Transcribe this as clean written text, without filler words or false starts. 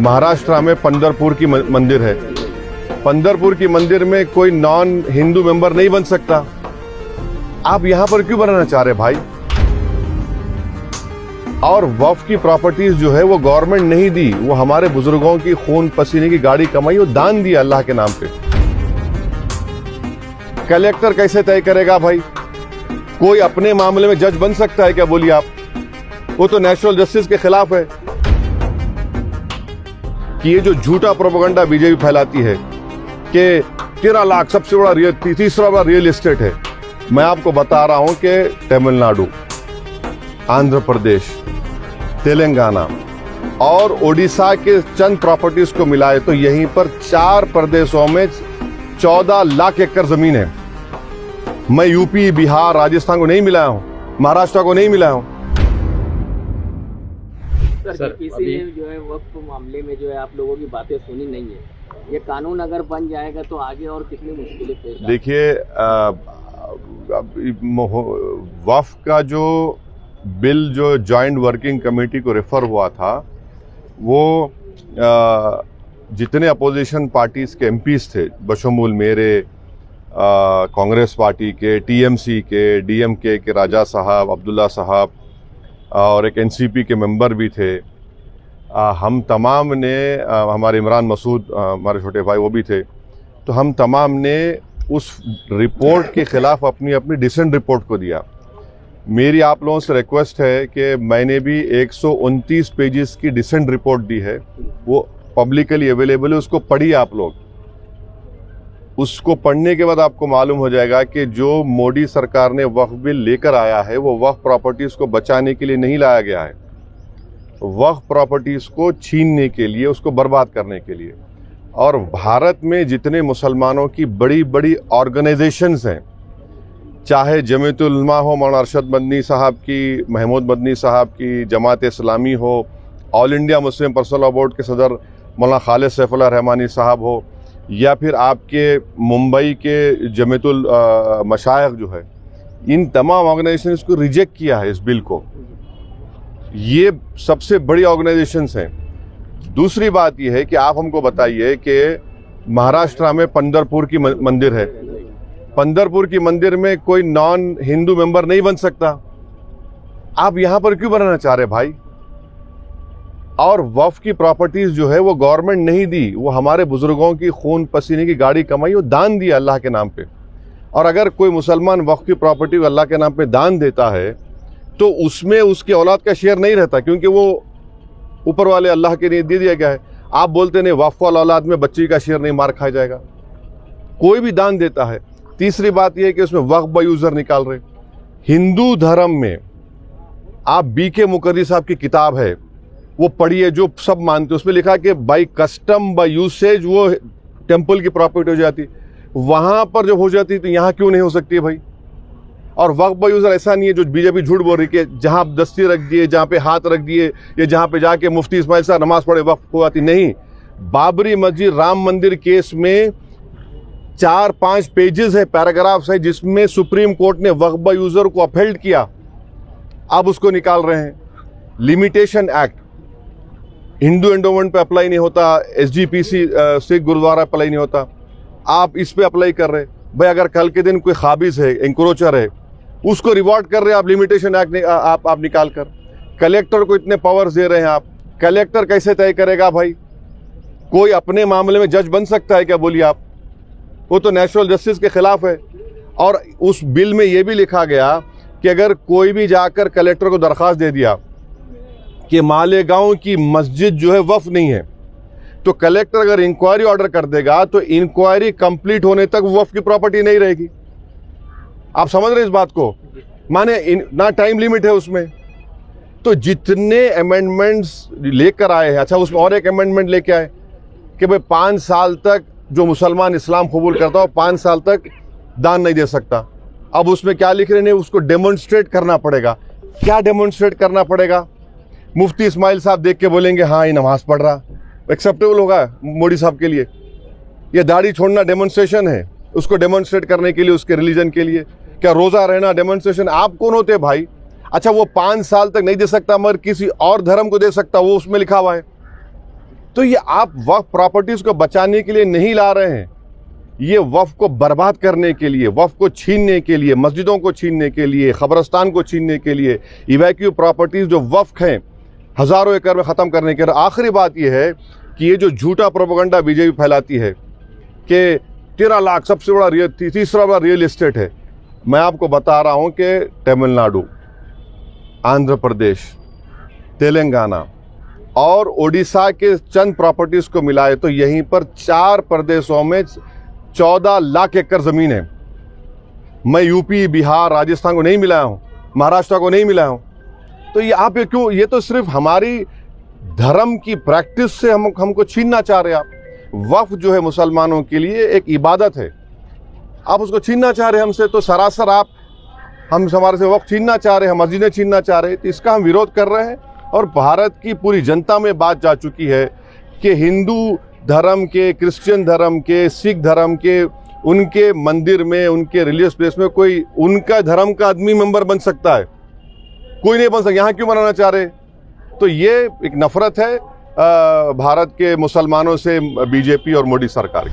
महाराष्ट्र में पंढरपुर की मंदिर है। पंढरपुर की मंदिर में कोई नॉन हिंदू मेंबर नहीं बन सकता। आप यहां पर क्यों बनाना चाह रहे भाई? और वक्फ की प्रॉपर्टीज जो है वो गवर्नमेंट नहीं दी, वो हमारे बुजुर्गों की खून पसीने की गाड़ी कमाई, वो दान दिया अल्लाह के नाम पे। कलेक्टर कैसे तय करेगा भाई? कोई अपने मामले में जज बन सकता है क्या? बोलिए आप। वो तो नेशनल जस्टिस के खिलाफ है। कि ये जो झूठा प्रोपेगेंडा बीजेपी फैलाती है कि 13 लाख सबसे बड़ा तीसरा बड़ा रियल एस्टेट है, मैं आपको बता रहा हूं कि तमिलनाडु, आंध्र प्रदेश, तेलंगाना और ओडिशा के चंद प्रॉपर्टीज को मिलाए तो यहीं पर 4 प्रदेशों में 14 लाख एकड़ जमीन है। मैं यूपी, बिहार, राजस्थान को नहीं मिलाया हूं, महाराष्ट्र को नहीं मिलाया हूं। सर किसी ने जो है वक्फ मामले में जो है आप लोगों की बातें सुनी नहीं है। ये कानून अगर बन जाएगा तो आगे और कितनी मुश्किलें पेश आएंगी? देखिए, वक्फ का जो बिल जो जॉइंट वर्किंग कमेटी को रेफर हुआ था, वो जितने अपोजिशन पार्टीज के एमपीज थे, बशमूल मेरे, कांग्रेस पार्टी के, टीएमसी के, डीएमके के राजा साहब, अब्दुल्ला साहब और एक एनसीपी के मेंबर भी थे, हम तमाम ने, हमारे इमरान मसूद हमारे छोटे भाई वो भी थे, तो हम तमाम ने उस रिपोर्ट के खिलाफ अपनी अपनी डिसेंट रिपोर्ट को दिया। मेरी आप लोगों से रिक्वेस्ट है कि मैंने भी 129 पेजेस की डिसेंट रिपोर्ट दी है, वो पब्लिकली अवेलेबल है, उसको पढ़िए आप लोग। उसको पढ़ने के बाद आपको मालूम हो जाएगा कि जो मोदी सरकार ने वक्फ बिल लेकर आया है वो वक्फ प्रॉपर्टीज को बचाने के लिए नहीं लाया गया है, वक्फ प्रॉपर्टीज को छीनने के लिए, उसको बर्बाद करने के लिए। और भारत में जितने मुसलमानों की बड़ी बड़ी ऑर्गेनाइजेशंस हैं, चाहे जमीयतुल उलमा हो, मौलाना अरशद मदनी साहब की, महमूद मदनी साहब की, जमात इस्लामी हो, all India Muslim personal law board के सदर मौलाना खालिद सैफुल्लाह रहमानी साहब हो, या फिर आपके मुंबई के जमीयतुल मशाइख जो है, इन तमाम ऑर्गेनाइजेशंस को रिजेक्ट किया है इस बिल को। ये सबसे बड़ी ऑर्गेनाइजेशंस हैं। दूसरी बात यह है कि आप हमको बताइए कि महाराष्ट्र में पंढरपुर की मंदिर है, पंढरपुर की मंदिर में कोई नॉन हिंदू मेंबर नहीं बन सकता। आप यहां पर क्यों बनाना चाह रहे भाई? और वक्फ की प्रॉपर्टीज जो है वो गवर्नमेंट नहीं दी, वो हमारे बुजुर्गों की खून पसीने की गाड़ी कमाई, वो दान दिया अल्लाह के नाम पे। और अगर कोई मुसलमान वक्फ की प्रॉपर्टी अल्लाह के नाम पे दान देता है तो उसमें उसकी औलाद का शेयर नहीं रहता, क्योंकि वो ऊपर वाले अल्लाह के लिए दे दिया गया है। आप बोलते नहीं वक्फ वाला औलाद में बच्ची का शेयर नहीं मार खाया जाएगा, कोई भी दान देता है। तीसरी बात यह है कि उसमें वक्फ बाय यूजर निकाल रहे। हिंदू धर्म में आप बीके मुकर्री साहब की किताब है, वो पढ़िए, जो सब मानते हैं। उसमें लिखा कि बाई कस्टम बाई यूसेज वो टेंपल की प्रॉपर्टी हो जाती, वहां पर जब हो जाती तो यहां क्यों नहीं हो सकती है भाई? और वक्फ बाय यूजर ऐसा नहीं है जो बीजेपी झूठ बोल रही कि जहां दस्ती रख दिए, जहां पे हाथ रख दिए, या जहां पे जाके मुफ्ती इस्माइल साहब नमाज पढ़े वक्फ हो जाती। नहीं, बाबरी मस्जिद, राम मंदिर केस में 4-5 पेजेस है, पैराग्राफ्स है, जिसमें सुप्रीम कोर्ट ने वक्फ बाय यूजर को अपहेल्ड किया। अब उसको निकाल रहे हैं। लिमिटेशन एक्ट हिंदू एंडोमेंट पे अप्लाई नहीं होता, एसजीपीसी सिख गुरुद्वारा अप्लाई नहीं होता, आप इस पे अप्लाई कर रहे भाई। अगर कल के दिन कोई खाबिज है, इंक्रोचर है, उसको रिवॉर्ड कर रहे हैं आप, लिमिटेशन एक्ट आप निकाल कर। कलेक्टर को इतने पावर्स दे रहे हैं आप, कलेक्टर कैसे तय करेगा भाई? कोई अपने मामले में जज बन सकता है क्या? बोलिए आप। वो तो नेशनल जस्टिस के खिलाफ है। और उस बिल में यह भी लिखा गया कि अगर कोई भी जाकर कलेक्टर को दरखास्त दे दिया कि मालेगांव की मस्जिद जो है वक्फ नहीं है, तो कलेक्टर अगर इंक्वायरी ऑर्डर कर देगा तो इंक्वायरी कंप्लीट होने तक वक्फ की प्रॉपर्टी नहीं रहेगी। आप समझ रहे इस बात को? माने ना टाइम लिमिट है उसमें। तो जितने अमेंडमेंट्स लेकर आए हैं, अच्छा उसमें और एक अमेंडमेंट लेके आए कि भाई 5 साल तक जो मुसलमान इस्लाम कबूल करता हो 5 साल तक दान नहीं दे सकता। अब उसमें क्या लिख रहे हैं? उसको डेमोन्स्ट्रेट करना पड़ेगा। क्या डेमोन्स्ट्रेट करना पड़ेगा? मुफ्ती इस्माइल साहब देख के बोलेंगे हाँ ये नमाज पढ़ रहा, एक्सेप्टेबल होगा मोदी साहब के लिए? ये दाढ़ी छोड़ना डेमोन्स्ट्रेशन है, उसको डेमोन्स्ट्रेट करने के लिए, उसके रिलीजन के लिए? क्या रोजा रहना डेमोन्स्ट्रेशन? आप कौन होते भाई? अच्छा वो 5 साल तक नहीं दे सकता मगर किसी और धर्म को दे सकता, वो उसमें लिखा हुआ है। तो ये आप वक्फ प्रॉपर्टीज को बचाने के लिए नहीं ला रहे हैं, ये वक्फ को बर्बाद करने के लिए, वक्फ को छीनने के लिए, मस्जिदों को छीनने के लिए, खबरस्तान को छीनने के लिए, इवैक्यू प्रॉपर्टीज जो वक्फ हैं हज़ारों एकड़ में ख़त्म करने के लिए। आखिरी बात यह है कि ये जो झूठा प्रोपेगेंडा बीजेपी फैलाती है कि 13 लाख सबसे बड़ा तीसरा बड़ा रियल एस्टेट है, मैं आपको बता रहा हूँ कि तमिलनाडु, आंध्र प्रदेश, तेलंगाना और ओडिशा के चंद प्रॉपर्टीज़ को मिलाए तो यहीं पर 4 प्रदेशों में 14 लाख एकड़ ज़मीन है। मैं यूपी, बिहार, राजस्थान को नहीं मिलाया हूँ, महाराष्ट्र को नहीं मिलाया हूँ। तो ये आप ये क्यों, ये तो सिर्फ हमारी धर्म की प्रैक्टिस से हमको छीनना चाह रहे हैं आप। वक्फ जो है मुसलमानों के लिए एक इबादत है, आप उसको छीनना चाह रहे हैं हमसे। तो सरासर आप हमारे से वक्फ छीनना चाह रहे हैं, मस्जिदें छीनना चाह रहे हैं। तो इसका हम विरोध कर रहे हैं और भारत की पूरी जनता में बात जा चुकी है कि हिंदू धर्म के, क्रिश्चियन धर्म के, सिख धर्म के, उनके मंदिर में, उनके रिलीजियस प्लेस में कोई उनका धर्म का आदमी मेंबर बन सकता है, कोई नहीं बन सकता। यहाँ क्यों बनाना चाह रहे? तो ये एक नफरत है भारत के मुसलमानों से बीजेपी और मोदी सरकार की।